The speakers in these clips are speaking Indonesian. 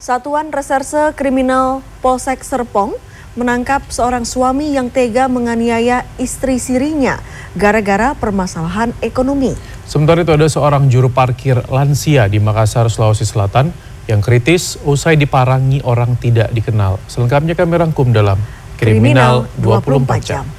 Satuan Reserse Kriminal Polsek Serpong menangkap seorang suami yang tega menganiaya istri sirinya gara-gara permasalahan ekonomi. Sementara itu ada seorang juru parkir lansia di Makassar, Sulawesi Selatan yang kritis usai diparangi orang tidak dikenal. Selengkapnya kami rangkum dalam Kriminal 24 Jam.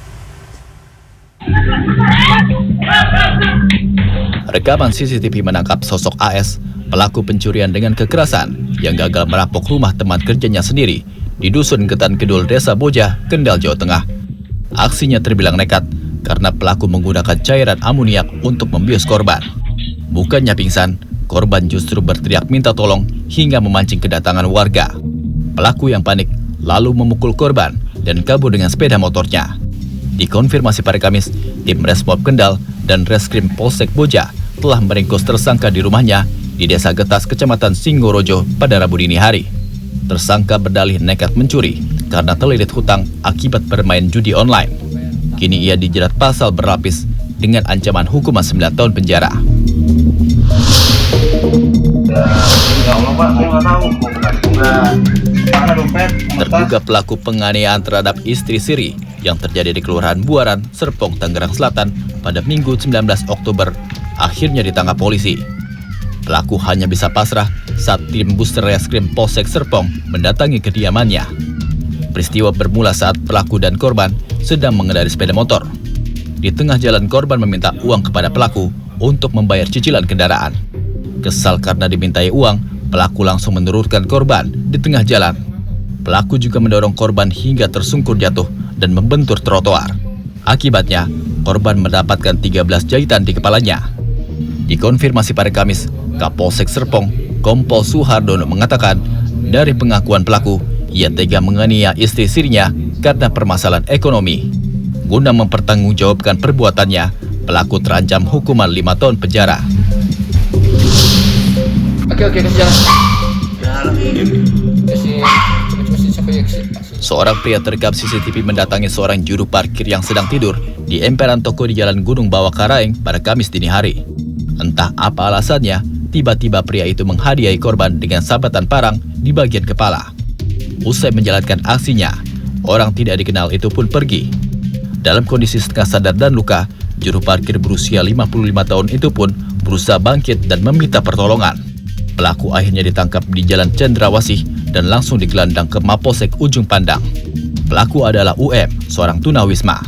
Rekaman CCTV menangkap sosok AS, pelaku pencurian dengan kekerasan yang gagal merampok rumah teman kerjanya sendiri di Dusun Ketan Kedul, Desa Bojah, Kendal, Jawa Tengah. Aksinya terbilang nekat karena pelaku menggunakan cairan amoniak untuk membius korban. Bukannya pingsan, korban justru berteriak minta tolong hingga memancing kedatangan warga. Pelaku yang panik lalu memukul korban dan kabur dengan sepeda motornya. Dikonfirmasi pada Kamis, tim Resmob Kendal dan Reskrim Polsek Bojah telah meringkus tersangka di rumahnya di Desa Getas, Kecamatan Singgorojo pada Rabu dini hari. Tersangka berdalih nekat mencuri karena terlilit hutang akibat bermain judi online. Kini ia dijerat pasal berlapis dengan ancaman hukuman 9 tahun penjara. Terduga pelaku penganiayaan terhadap istri siri yang terjadi di Kelurahan Buaran, Serpong, Tangerang Selatan pada Minggu 19 Oktober akhirnya ditangkap polisi. Pelaku hanya bisa pasrah saat tim Booster Reskrim Polsek Serpong mendatangi kediamannya. Peristiwa bermula saat pelaku dan korban sedang mengendarai sepeda motor. Di tengah jalan, korban meminta uang kepada pelaku untuk membayar cicilan kendaraan. Kesal karena dimintai uang, pelaku langsung menurunkan korban di tengah jalan. Pelaku juga mendorong korban hingga tersungkur jatuh dan membentur trotoar. Akibatnya, korban mendapatkan 13 jahitan di kepalanya. Dikonfirmasi pada Kamis, Kapolsek Serpong, Kompol Suhardono mengatakan dari pengakuan pelaku, ia tega menganiaya istri sirinya karena permasalahan ekonomi. Guna mempertanggungjawabkan perbuatannya, pelaku terancam hukuman 5 tahun penjara. Oke, kasih jalan. Seorang pria terekam CCTV mendatangi seorang juru parkir yang sedang tidur di emperan toko di Jalan Gunung Bawah Karaeng pada Kamis dini hari. Entah apa alasannya, tiba-tiba pria itu menghadiahi korban dengan sabatan parang di bagian kepala. Usai menjalankan aksinya, orang tidak dikenal itu pun pergi. Dalam kondisi setengah sadar dan luka, juru parkir berusia 55 tahun itu pun berusaha bangkit dan meminta pertolongan. Pelaku akhirnya ditangkap di Jalan Cendrawasih dan langsung digelandang ke Mapolsek Ujung Pandang. Pelaku adalah UM, seorang tunawisma.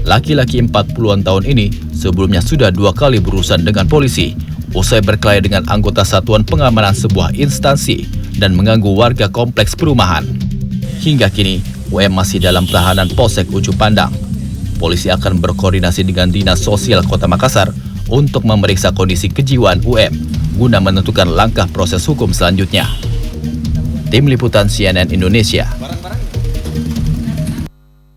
Laki-laki 40-an tahun ini sebelumnya sudah 2 kali berurusan dengan polisi usai berkelahi dengan anggota satuan pengamanan sebuah instansi dan mengganggu warga kompleks perumahan. Hingga kini, UM masih dalam tahanan Polsek Ujung Pandang. Polisi akan berkoordinasi dengan Dinas Sosial Kota Makassar untuk memeriksa kondisi kejiwaan UM guna menentukan langkah proses hukum selanjutnya. Tim Liputan CNN Indonesia.